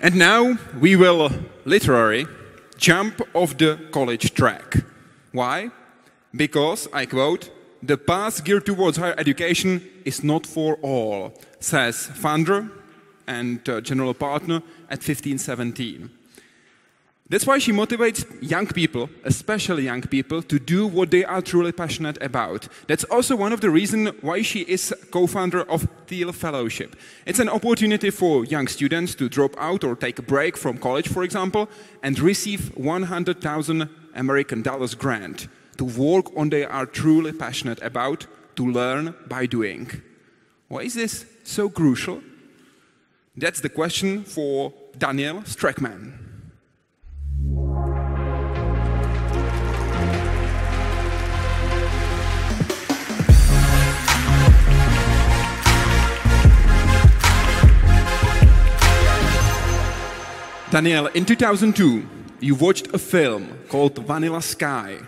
And now we will literally jump off the college track. Why? Because, I quote, "The path geared towards higher education is not for all," says founder and general partner at 1517. That's why she motivates young people, especially young people, to do what they are truly passionate about. That's also one of the reasons why she is co-founder of Thiel Fellowship. It's an opportunity for young students to drop out or take a break from college, for example, and receive $100,000 American grant to work on they are truly passionate about, to learn by doing. Why is this so crucial? That's the question for Danielle Strachman. Danielle, in 2002, you watched a film called Vanilla Sky,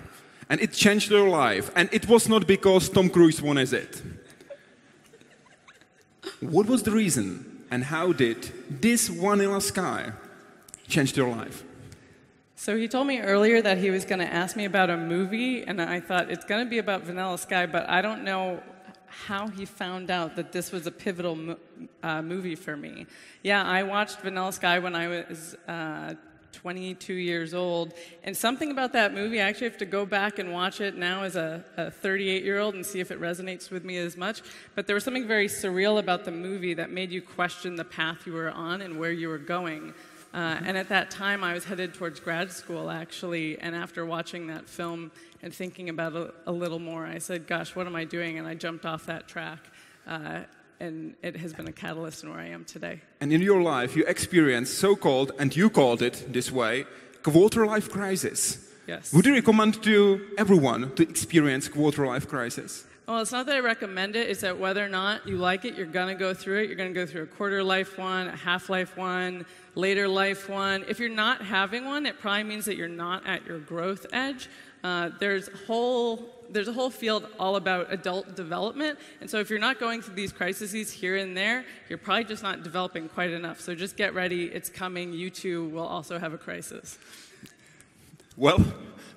and it changed your life. And it was not because Tom Cruise won as it. What was the reason, and how did this Vanilla Sky change your life? So he told me earlier that he was going to ask me about a movie, and I thought it's going to be about Vanilla Sky, but I don't know how he found out that this was a pivotal movie for me. Yeah, I watched Vanilla Sky when I was 22 years old, and something about that movie, I actually have to go back and watch it now as a 38-year-old and see if it resonates with me as much, but there was something very surreal about the movie that made you question the path you were on and where you were going. And at that time, I was headed towards grad school, actually, and after watching that film and thinking about it a little more, I said, gosh, what am I doing? And I jumped off that track, and it has been a catalyst in where I am today. And in your life, you experienced so-called, and you called it this way, quarter-life crisis. Yes. Would you recommend to everyone to experience quarter-life crisis? Well, it's not that I recommend it, it's that whether or not you like it, you're going to go through it. You're going to go through a quarter-life one, a half-life one, later life one. If you're not having one, it probably means that you're not at your growth edge. There's a whole field all about adult development, and so if you're not going through these crises here and there, you're probably just not developing quite enough. So just get ready, it's coming. You too will also have a crisis. Well,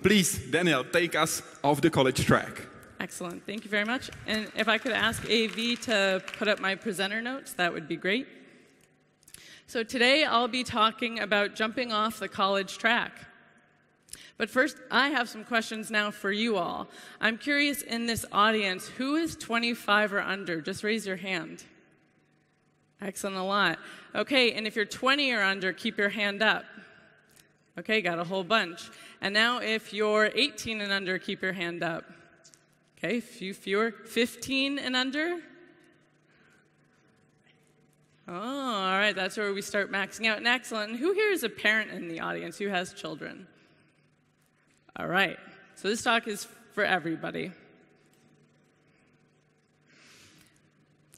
please, Danielle, take us off the college track. Excellent. Thank you very much. And if I could ask AV to put up my presenter notes, that would be great. So today I'll be talking about jumping off the college track. But first, I have some questions now for you all. I'm curious in this audience, who is 25 or under? Just raise your hand. Excellent, a lot. Okay, and if you're 20 or under, keep your hand up. Okay, got a whole bunch. And now if you're 18 and under, keep your hand up. Okay, a few fewer. 15 and under? Oh, all right, that's where we start maxing out. And excellent. And who here is a parent in the audience? Who has children? All right, so this talk is for everybody.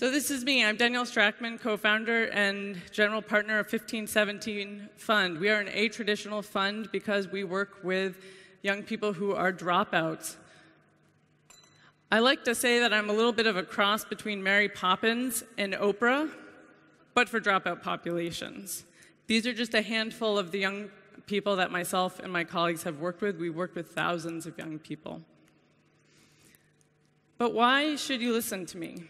So this is me. I'm Danielle Strachman, co-founder and general partner of 1517 Fund. We are an atraditional fund because we work with young people who are dropouts. I like to say that I'm a little bit of a cross between Mary Poppins and Oprah, but for dropout populations. These are just a handful of the young people that myself and my colleagues have worked with. We worked with thousands of young people. But why should you listen to me?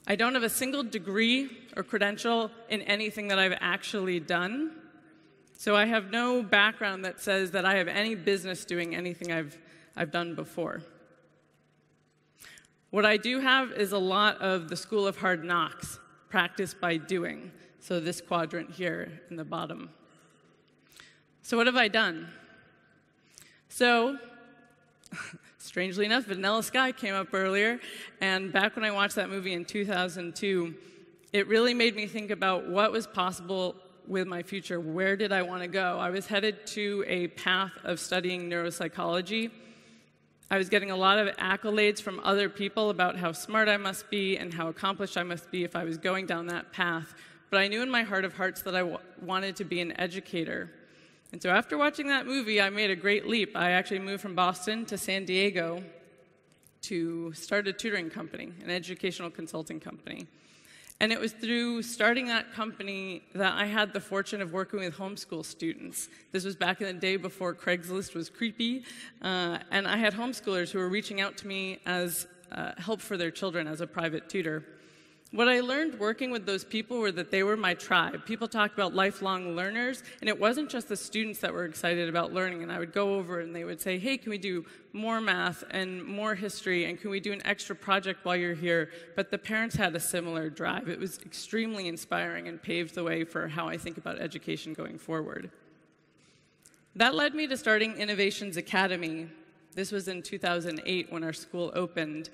I don't have a single degree or credential in anything that I've actually done, so I have no background that says that I have any business doing anything I've done before. What I do have is a lot of the School of Hard Knocks, practice by doing. So this quadrant here in the bottom. So what have I done? So, strangely enough, Vanilla Sky came up earlier, and back when I watched that movie in 2002, it really made me think about what was possible with my future. Where did I want to go? I was headed to a path of studying neuropsychology. I was getting a lot of accolades from other people about how smart I must be and how accomplished I must be if I was going down that path. But I knew in my heart of hearts that I wanted to be an educator. And so after watching that movie, I made a great leap. I actually moved from Boston to San Diego to start a tutoring company, an educational consulting company. And it was through starting that company that I had the fortune of working with homeschool students. This was back in the day before Craigslist was creepy, and I had homeschoolers who were reaching out to me as help for their children as a private tutor. What I learned working with those people were that they were my tribe. People talked about lifelong learners, and it wasn't just the students that were excited about learning. And I would go over and they would say, hey, can we do more math and more history, and can we do an extra project while you're here? But the parents had a similar drive. It was extremely inspiring and paved the way for how I think about education going forward. That led me to starting Innovations Academy. This was in 2008 when our school opened.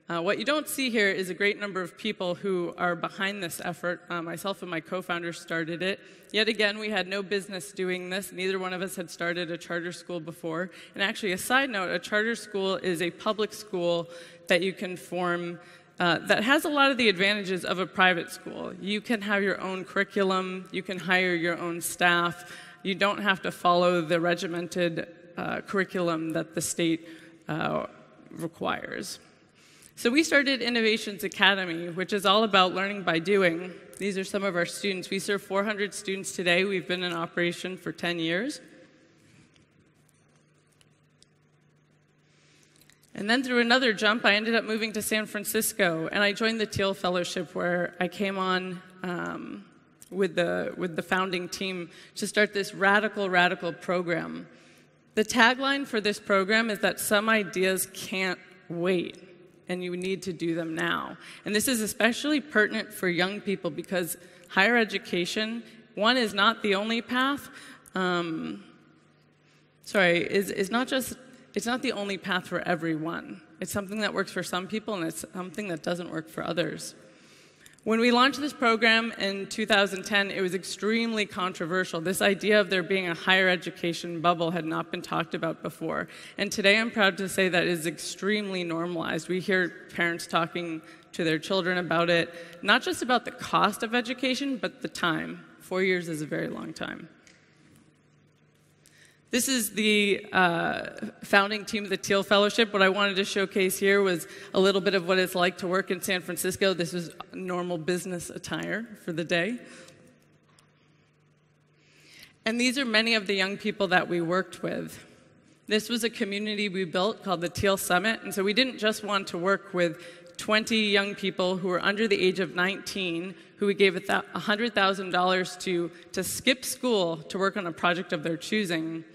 What you don't see here is a great number of people who are behind this effort. Myself and my co-founders started it. Yet again, we had no business doing this. Neither one of us had started a charter school before. And actually, a side note, a charter school is a public school that you can form that has a lot of the advantages of a private school. You can have your own curriculum. You can hire your own staff. You don't have to follow the regimented curriculum that the state requires. So we started Innovations Academy, which is all about learning by doing. These are some of our students. We serve 400 students today. We've been in operation for 10 years. And then through another jump, I ended up moving to San Francisco, and I joined the Thiel Fellowship, where I came on with the founding team to start this radical program. The tagline for this program is that some ideas can't wait, and you need to do them now. And this is especially pertinent for young people because higher education, one, is not the only path. It's not the only path for everyone. It's something that works for some people, and it's something that doesn't work for others. When we launched this program in 2010, it was extremely controversial. This idea of there being a higher education bubble had not been talked about before. And today I'm proud to say that it is extremely normalized. We hear parents talking to their children about it, not just about the cost of education, but the time. 4 years is a very long time. This is the founding team of the Teal Fellowship. What I wanted to showcase here was a little bit of what it's like to work in San Francisco. This is normal business attire for the day. And these are many of the young people that we worked with. This was a community we built called the Thiel Summit. And so we didn't just want to work with 20 young people who were under the age of 19 who we gave $100,000 to skip school to work on a project of their choosing.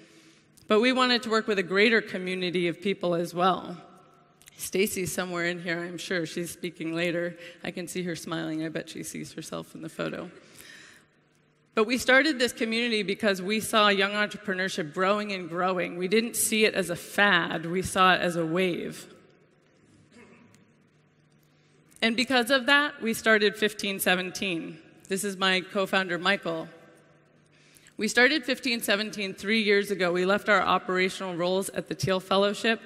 But we wanted to work with a greater community of people as well. Stacy's somewhere in here, I'm sure. She's speaking later. I can see her smiling. I bet she sees herself in the photo. But we started this community because we saw young entrepreneurship growing and growing. We didn't see it as a fad. We saw it as a wave. And because of that, we started 1517. This is my co-founder, Michael. We started 1517 3 years ago. We left our operational roles at the Thiel Fellowship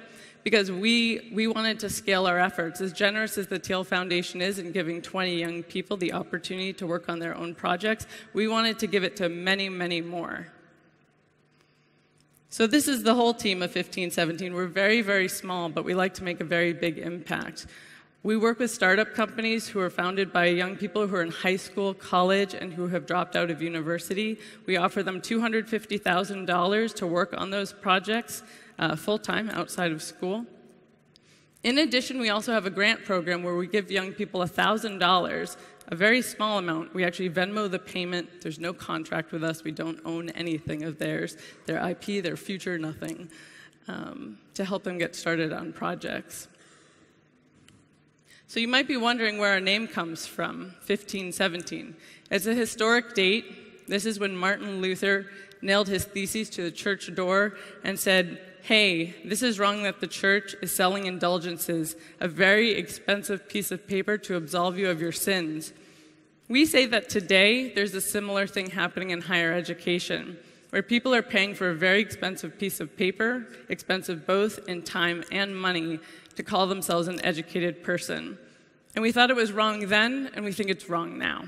because we wanted to scale our efforts. As generous as the Thiel Foundation is in giving 20 young people the opportunity to work on their own projects, we wanted to give it to many, many more. So this is the whole team of 1517. We're very, very small, but we like to make a very big impact. We work with startup companies who are founded by young people who are in high school, college, and who have dropped out of university. We offer them $250,000 to work on those projects full-time outside of school. In addition, we also have a grant program where we give young people $1,000, a very small amount. We actually Venmo the payment. There's no contract with us. We don't own anything of theirs, their IP, their future, nothing, to help them get started on projects. So you might be wondering where our name comes from, 1517. It's a historic date. This is when Martin Luther nailed his theses to the church door and said, hey, this is wrong that the church is selling indulgences, a very expensive piece of paper to absolve you of your sins. We say that today there's a similar thing happening in higher education, where people are paying for a very expensive piece of paper, expensive both in time and money, to call themselves an educated person. And we thought it was wrong then, and we think it's wrong now.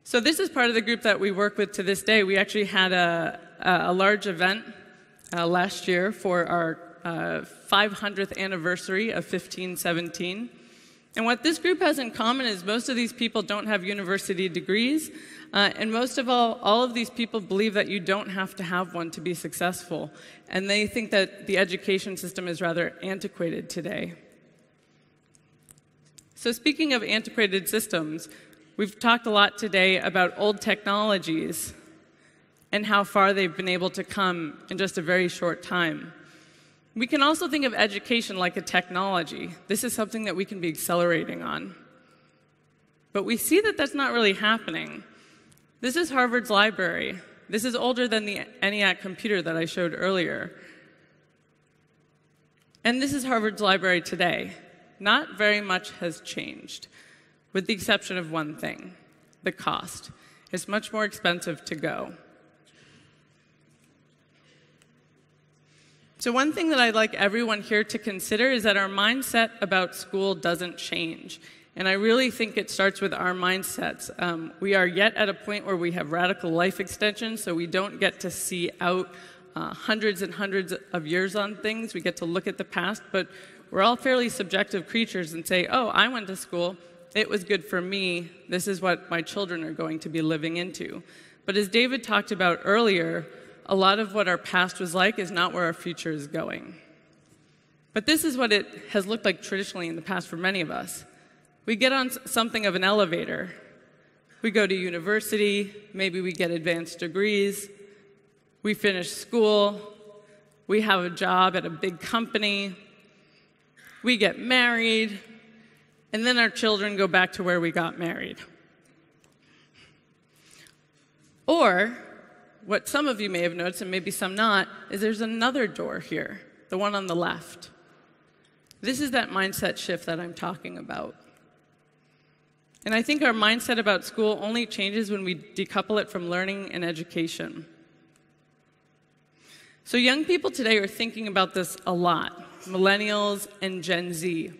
So this is part of the group that we work with to this day. We actually had a large event last year for our 500th anniversary of 1517. And what this group has in common is most of these people don't have university degrees, and most of all of these people believe that you don't have to have one to be successful, and they think that the education system is rather antiquated today. So speaking of antiquated systems, we've talked a lot today about old technologies and how far they've been able to come in just a very short time. We can also think of education like a technology. This is something that we can be accelerating on. But we see that that's not really happening. This is Harvard's library. This is older than the ENIAC computer that I showed earlier. And this is Harvard's library today. Not very much has changed, with the exception of one thing, the cost. It's much more expensive to go. So one thing that I'd like everyone here to consider is that our mindset about school doesn't change. And I really think it starts with our mindsets. We are yet at a point where we have radical life extension, so we don't get to see out hundreds and hundreds of years on things. We get to look at the past, but we're all fairly subjective creatures and say, oh, I went to school, it was good for me, this is what my children are going to be living into. But as David talked about earlier, a lot of what our past was like is not where our future is going. But this is what it has looked like traditionally in the past for many of us. We get on something of an elevator. We go to university, maybe we get advanced degrees, we finish school, we have a job at a big company, we get married, and then our children go back to where we got married. Or, what some of you may have noticed, and maybe some not, is there's another door here, the one on the left. This is that mindset shift that I'm talking about. And I think our mindset about school only changes when we decouple it from learning and education. So young people today are thinking about this a lot, millennials and Gen Z.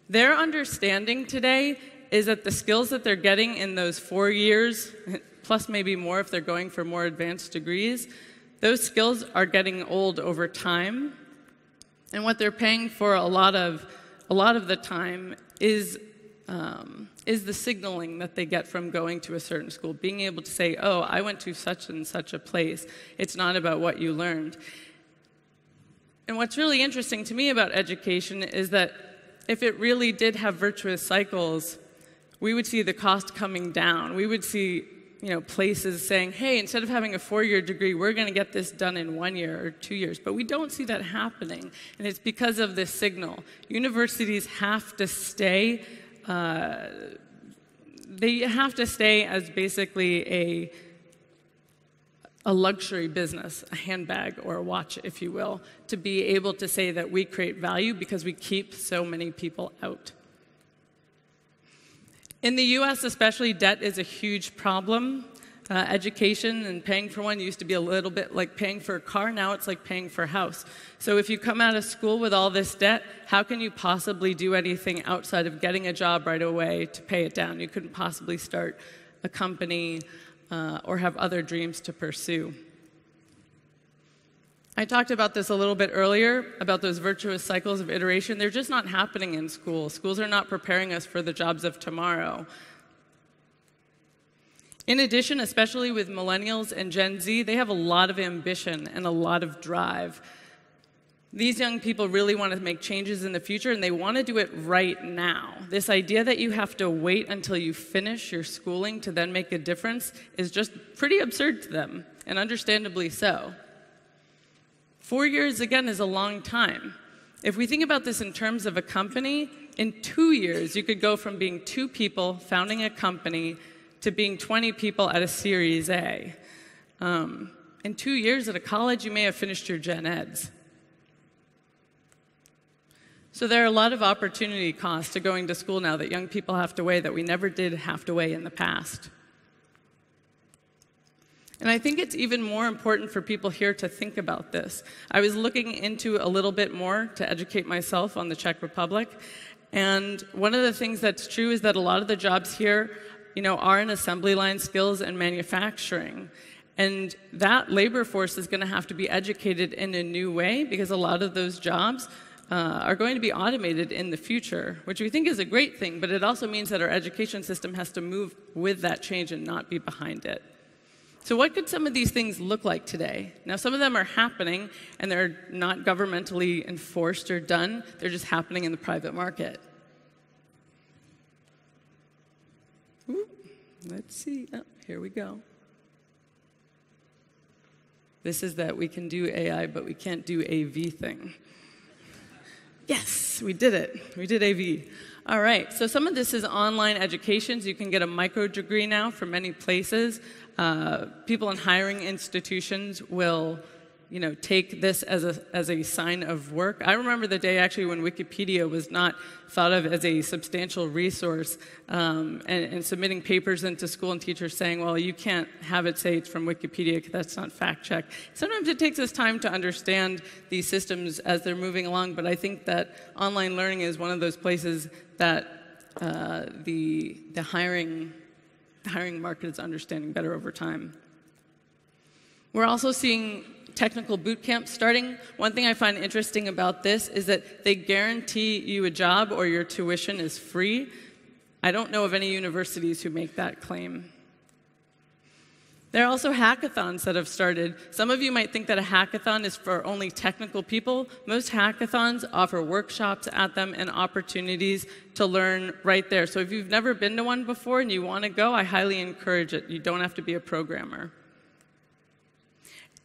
Their understanding today is that the skills that they're getting in those 4 years, plus maybe more if they're going for more advanced degrees, those skills are getting old over time. And what they're paying for a lot of the time is the signaling that they get from going to a certain school, being able to say, oh, I went to such and such a place. It's not about what you learned. And what's really interesting to me about education is that if it really did have virtuous cycles, we would see the cost coming down. We would see places saying, hey, instead of having a 4-year degree, we're going to get this done in 1 year or 2 years. But we don't see that happening, and it's because of this signal. Universities have to stay, they have to stay as basically a luxury business, a handbag or a watch, if you will, to be able to say that we create value because we keep so many people out. In the US especially, debt is a huge problem. Education and paying for one used to be a little bit like paying for a car. Now it's like paying for a house. So if you come out of school with all this debt, how can you possibly do anything outside of getting a job right away to pay it down? You couldn't possibly start a company or have other dreams to pursue. I talked about this a little bit earlier, about those virtuous cycles of iteration. They're just not happening in schools. Schools are not preparing us for the jobs of tomorrow. In addition, especially with millennials and Gen Z, they have a lot of ambition and a lot of drive. These young people really want to make changes in the future, and they want to do it right now. This idea that you have to wait until you finish your schooling to then make a difference is just pretty absurd to them, and understandably so. 4 years, again, is a long time. If we think about this in terms of a company, in 2 years, you could go from being 2 people founding a company to being 20 people at a Series A. In 2 years at a college, you may have finished your gen eds. So there are a lot of opportunity costs to going to school now that young people have to weigh that we never did have to weigh in the past. And I think it's even more important for people here to think about this. I was looking into a little bit more to educate myself on the Czech Republic. And one of the things that's true is that a lot of the jobs here, are in assembly line skills and manufacturing. And that labor force is going to have to be educated in a new way because a lot of those jobs are going to be automated in the future, which we think is a great thing, but it also means that our education system has to move with that change and not be behind it. So what could some of these things look like today? Now, some of them are happening, and they're not governmentally enforced or done. They're just happening in the private market. Ooh, let's see. Oh, here we go. This is that we can do AI, but we can't do AV thing. Yes, we did it. We did AV. All right, so some of this is online education. So you can get a micro degree now from many places. People in hiring institutions will, take this as a sign of work. I remember the day actually when Wikipedia was not thought of as a substantial resource, and submitting papers into school and teachers saying, well, you can't have it say it's from Wikipedia because that's not fact-checked. Sometimes it takes us time to understand these systems as they're moving along, but I think that online learning is one of those places that the hiring market is understanding better over time. We're also seeing technical boot camps starting. One thing I find interesting about this is that they guarantee you a job or your tuition is free. I don't know of any universities who make that claim. There are also hackathons that have started. Some of you might think that a hackathon is for only technical people. Most hackathons offer workshops at them and opportunities to learn right there. So if you've never been to one before and you want to go, I highly encourage it. You don't have to be a programmer.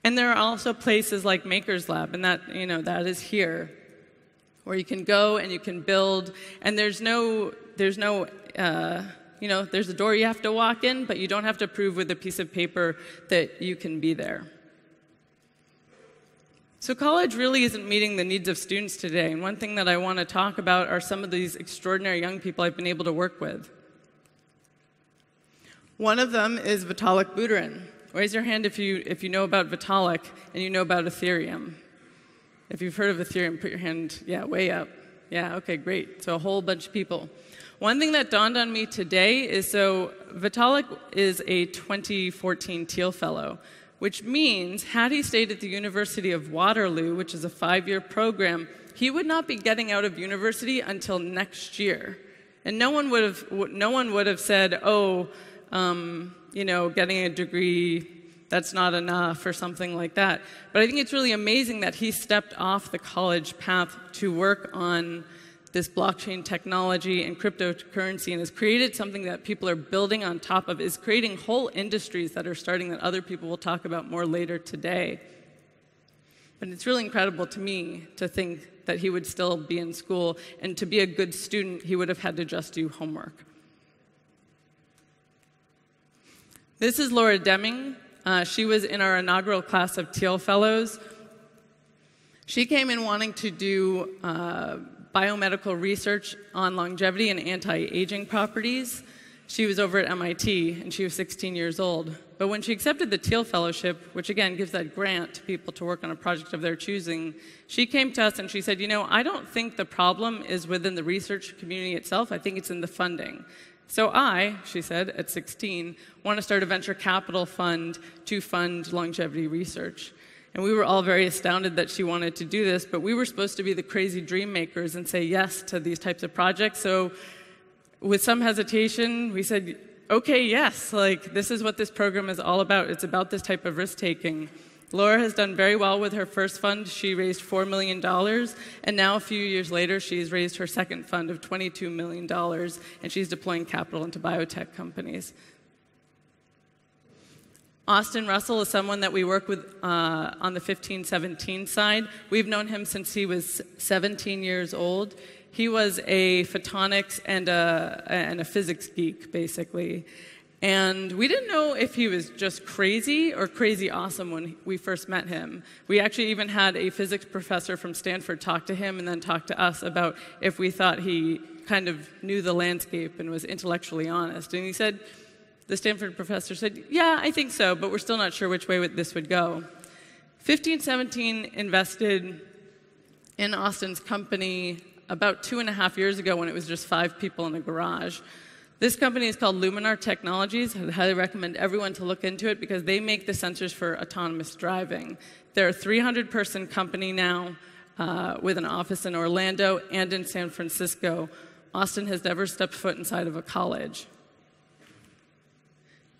And there are also places like Maker's Lab, and that is here, where you can go and you can build, and there's a door you have to walk in, but you don't have to prove with a piece of paper that you can be there. So college really isn't meeting the needs of students today, and one thing that I want to talk about are some of these extraordinary young people I've been able to work with. One of them is Vitalik Buterin. Raise your hand if you know about Vitalik and you know about Ethereum. If you've heard of Ethereum, put your hand, way up. Yeah, okay, great. So a whole bunch of people. One thing that dawned on me today is, so Vitalik is a 2014 Thiel Fellow, which means had he stayed at the University of Waterloo, which is a 5-year program, he would not be getting out of university until next year. And no one would have said, getting a degree, that's not enough, or something like that. But I think it's really amazing that he stepped off the college path to work on this blockchain technology and cryptocurrency and has created something that people are building on top of, is creating whole industries that are starting that other people will talk about more later today. But it's really incredible to me to think that he would still be in school, and to be a good student, he would have had to just do homework. This is Laura Deming. She was in our inaugural class of Thiel Fellows. She came in wanting to do biomedical research on longevity and anti-aging properties. She was over at MIT, and she was 16 years old. But when she accepted the Teal Fellowship, which again gives that grant to people to work on a project of their choosing, she came to us and she said, I don't think the problem is within the research community itself. I think it's in the funding. So I, she said, at 16, want to start a venture capital fund to fund longevity research. And we were all very astounded that she wanted to do this, but we were supposed to be the crazy dream makers and say yes to these types of projects. So with some hesitation, we said, okay, yes, this is what this program is all about. It's about this type of risk-taking. Laura has done very well with her first fund. She raised $4 million, and now a few years later, she's raised her second fund of $22 million, and she's deploying capital into biotech companies. Austin Russell is someone that we work with on the 15-17 side. We've known him since he was 17 years old. He was a photonics and a physics geek, basically. And we didn't know if he was just crazy or crazy awesome when we first met him. We actually even had a physics professor from Stanford talk to him and then talk to us about if we thought he kind of knew the landscape and was intellectually honest. And he said, the Stanford professor said, yeah, I think so, but we're still not sure which way this would go. 15-17 invested in Austin's company about 2.5 years ago when it was just 5 people in a garage. This company is called Luminar Technologies. I highly recommend everyone to look into it because they make the sensors for autonomous driving. They're a 300-person company now. with an office in Orlando and in San Francisco. Austin has never stepped foot inside of a college.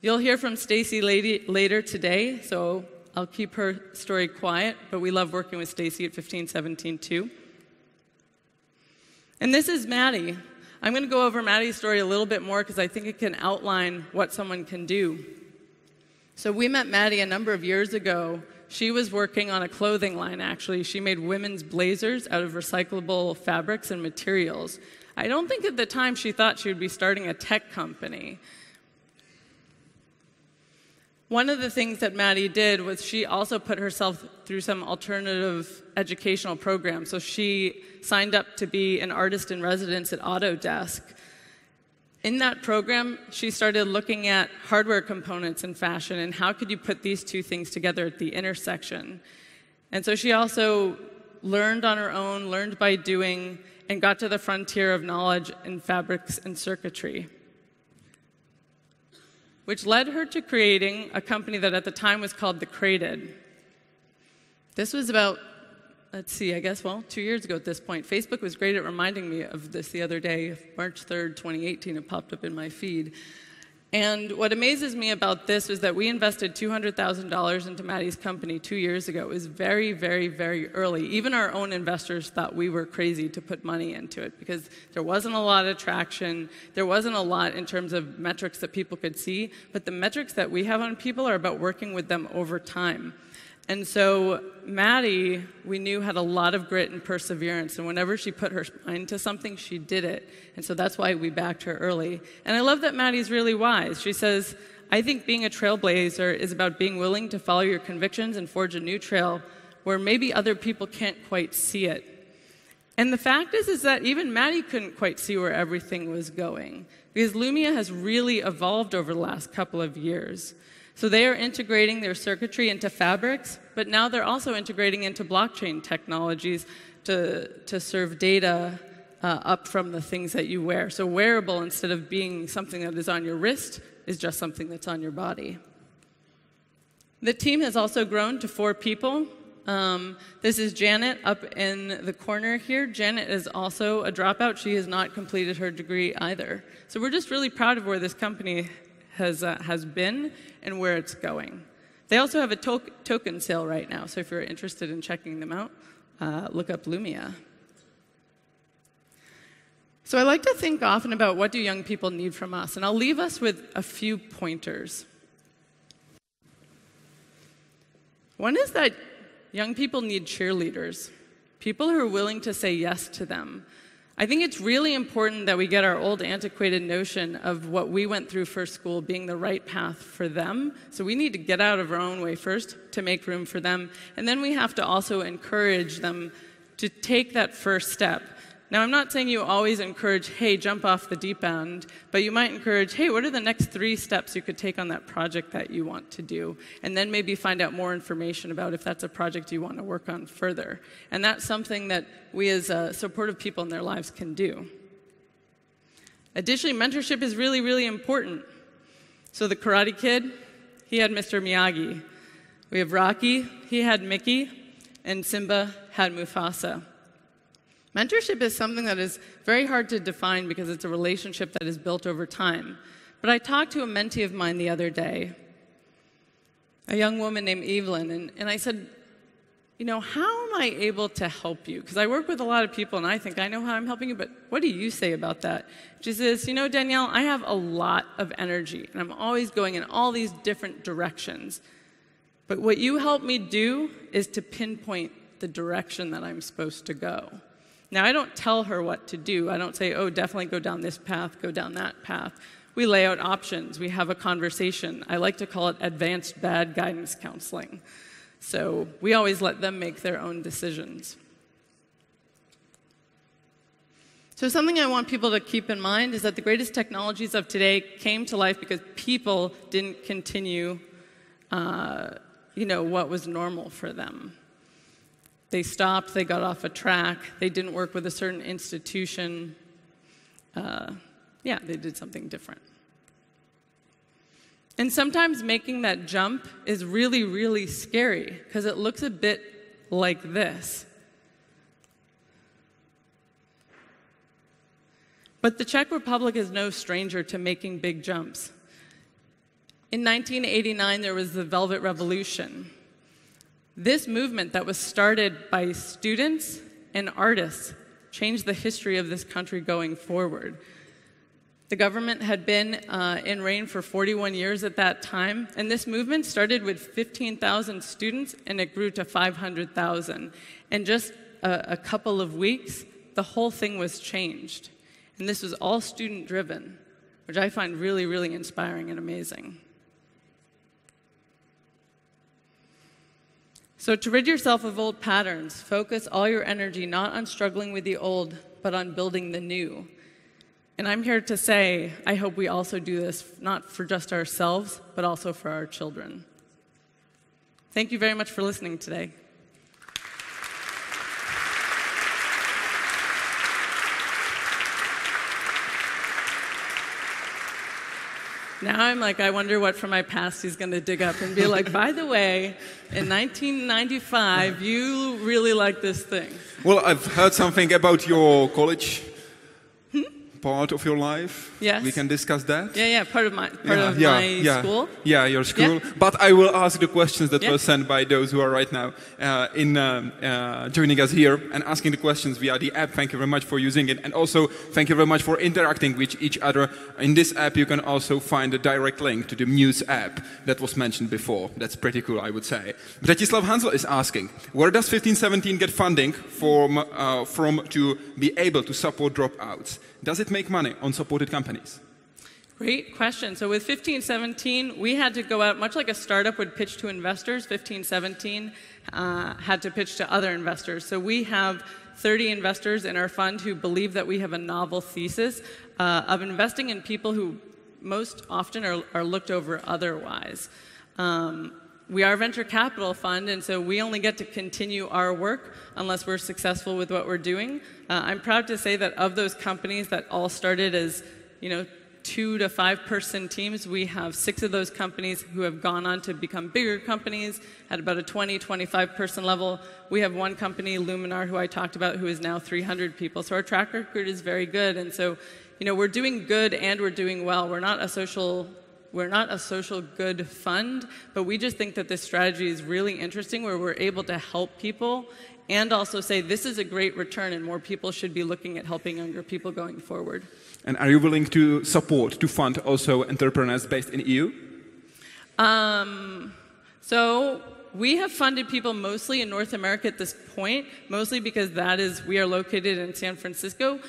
You'll hear from Stacy later today, so I'll keep her story quiet, but we love working with Stacy at 1517 too. And this is Maddie. I'm going to go over Maddie's story a little bit more because I think it can outline what someone can do. So we met Maddie a number of years ago. She was working on a clothing line, actually. She made women's blazers out of recyclable fabrics and materials. I don't think at the time she thought she would be starting a tech company. One of the things that Maddie did was she also put herself through some alternative educational programs. So she signed up to be an artist in residence at Autodesk. In that program, she started looking at hardware components in fashion and how could you put these two things together at the intersection. And so she also learned on her own, learned by doing, and got to the frontier of knowledge in fabrics and circuitry, which led her to creating a company that at the time was called Decouple It. This was about, let's see, I guess, 2 years ago at this point. Facebook was great at reminding me of this the other day. March 3rd, 2018, it popped up in my feed. And what amazes me about this was that we invested $200,000 into Maddie's company 2 years ago. It was very, very, very early. Even our own investors thought we were crazy to put money into it because there wasn't a lot of traction. There wasn't a lot in terms of metrics that people could see. But the metrics that we have on people are about working with them over time. And so Maddie, we knew, had a lot of grit and perseverance. And whenever she put her mind to something, she did it. And so that's why we backed her early. And I love that Maddie's really wise. She says, I think being a trailblazer is about being willing to follow your convictions and forge a new trail where maybe other people can't quite see it. And the fact is that even Maddie couldn't quite see where everything was going because Lumia has really evolved over the last couple of years. So they are integrating their circuitry into fabrics, but now they're also integrating into blockchain technologies to serve data up from the things that you wear. So wearable, instead of being something that is on your wrist, is just something that's on your body. The team has also grown to 4 people. This is Janet up in the corner here. Janet is also a dropout. She has not completed her degree either. So we're just really proud of where this company has been and where it's going. They also have a token sale right now, so if you're interested in checking them out, look up Lumia. So I like to think often about what do young people need from us, and I'll leave us with a few pointers. One is that young people need cheerleaders, people who are willing to say yes to them. I think it's really important that we get our old antiquated notion of what we went through for school being the right path for them. So we need to get out of our own way first to make room for them. And then we have to also encourage them to take that first step. Now, I'm not saying you always encourage, hey, jump off the deep end, but you might encourage, hey, what are the next 3 steps you could take on that project that you want to do? And then maybe find out more information about if that's a project you want to work on further. And that's something that we as supportive people in their lives can do. Additionally, mentorship is really, really important. So the Karate Kid, he had Mr. Miyagi. We have Rocky, he had Mickey, and Simba had Mufasa. Mentorship is something that is very hard to define because it's a relationship that is built over time. But I talked to a mentee of mine the other day, a young woman named Evelyn, and I said, you know, how am I able to help you? Because I work with a lot of people, and I think I know how I'm helping you, but what do you say about that? She says, you know, Danielle, I have a lot of energy, and I'm always going in all these different directions. But what you help me do is to pinpoint the direction that I'm supposed to go. Now, I don't tell her what to do. I don't say, oh, definitely go down this path, go down that path. We lay out options. We have a conversation. I like to call it advanced bad guidance counseling. So we always let them make their own decisions. So something I want people to keep in mind is that the greatest technologies of today came to life because people didn't continue, what was normal for them. They stopped, they got off a track, they didn't work with a certain institution. They did something different. And sometimes making that jump is really, really scary because it looks a bit like this. But the Czech Republic is no stranger to making big jumps. In 1989, there was the Velvet Revolution. This movement that was started by students and artists changed the history of this country going forward. The government had been in reign for 41 years at that time, and this movement started with 15,000 students, and it grew to 500,000. In just a couple of weeks, the whole thing was changed. And this was all student-driven, which I find really, really inspiring and amazing. So to rid yourself of old patterns, focus all your energy not on struggling with the old, but on building the new. And I'm here to say, I hope we also do this, not for just ourselves, but also for our children. Thank you very much for listening today. Now I'm like, I wonder what from my past he's going to dig up and be like, by the way, in 1995, you really liked this thing. Well, I've heard something about your college part of your life. Yes. We can discuss that. Yeah, part of my school. Yeah, your school. Yeah. But I will ask the questions that were sent by those who are right now joining us here and asking the questions via the app. Thank you very much for using it. And also, thank you very much for interacting with each other. In this app, you can also find a direct link to the Muse app that was mentioned before. That's pretty cool, I would say. Bretislav Hansel is asking, where does 1517 get funding from to be able to support dropouts? Does it make money on supported companies? Great question. So with 1517, we had to go out, much like a startup would pitch to investors, 1517 had to pitch to other investors. So we have 30 investors in our fund who believe that we have a novel thesis of investing in people who most often are looked over otherwise. We are a venture capital fund, and so we only get to continue our work unless we're successful with what we're doing. I'm proud to say that of those companies that all started as, 2 to 5 person teams, we have 6 of those companies who have gone on to become bigger companies at about a 20, 25 person level. We have one company, Luminar, who I talked about, who is now 300 people. So our track record is very good, and so, we're doing good and we're doing well. We're not a social good fund, but we just think that this strategy is really interesting where we're able to help people and also say this is a great return and more people should be looking at helping younger people going forward. And are you willing to fund also entrepreneurs based in EU? So we have funded people mostly in North America at this point, mostly because we are located in San Francisco.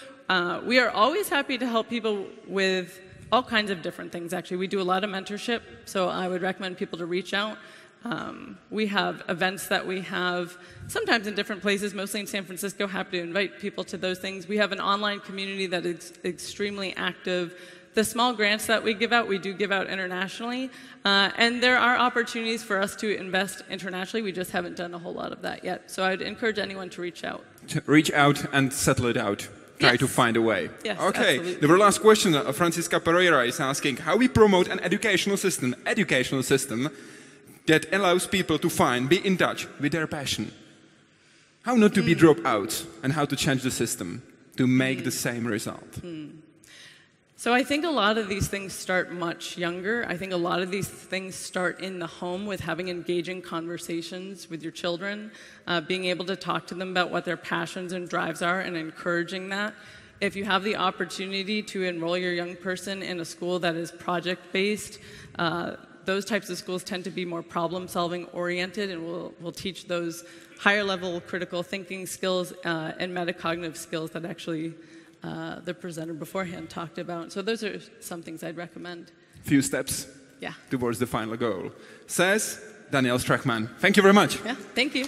We are always happy to help people with all kinds of different things, actually. We do a lot of mentorship, so I would recommend people to reach out. We have events that we have sometimes in different places, mostly in San Francisco. Happy to invite people to those things. We have an online community that is extremely active. The small grants that we give out, we do give out internationally. And there are opportunities for us to invest internationally. We just haven't done a whole lot of that yet. So I'd encourage anyone to reach out. Reach out and settle it out. Try to find a way. Yes, okay, absolutely. the very last question, Francisca Pereira is asking how we promote an educational system that allows people to be in touch with their passion. How not to be dropouts and how to change the system to make the same result. So I think a lot of these things start much younger. I think a lot of these things start in the home with having engaging conversations with your children, being able to talk to them about what their passions and drives are and encouraging that. If you have the opportunity to enroll your young person in a school that is project-based, those types of schools tend to be more problem-solving oriented and will teach those higher-level critical thinking skills and metacognitive skills that actually the presenter beforehand talked about. So those are some things I'd recommend. Few steps towards the final goal. Says Danielle Strachman. Thank you very much. Yeah, thank you.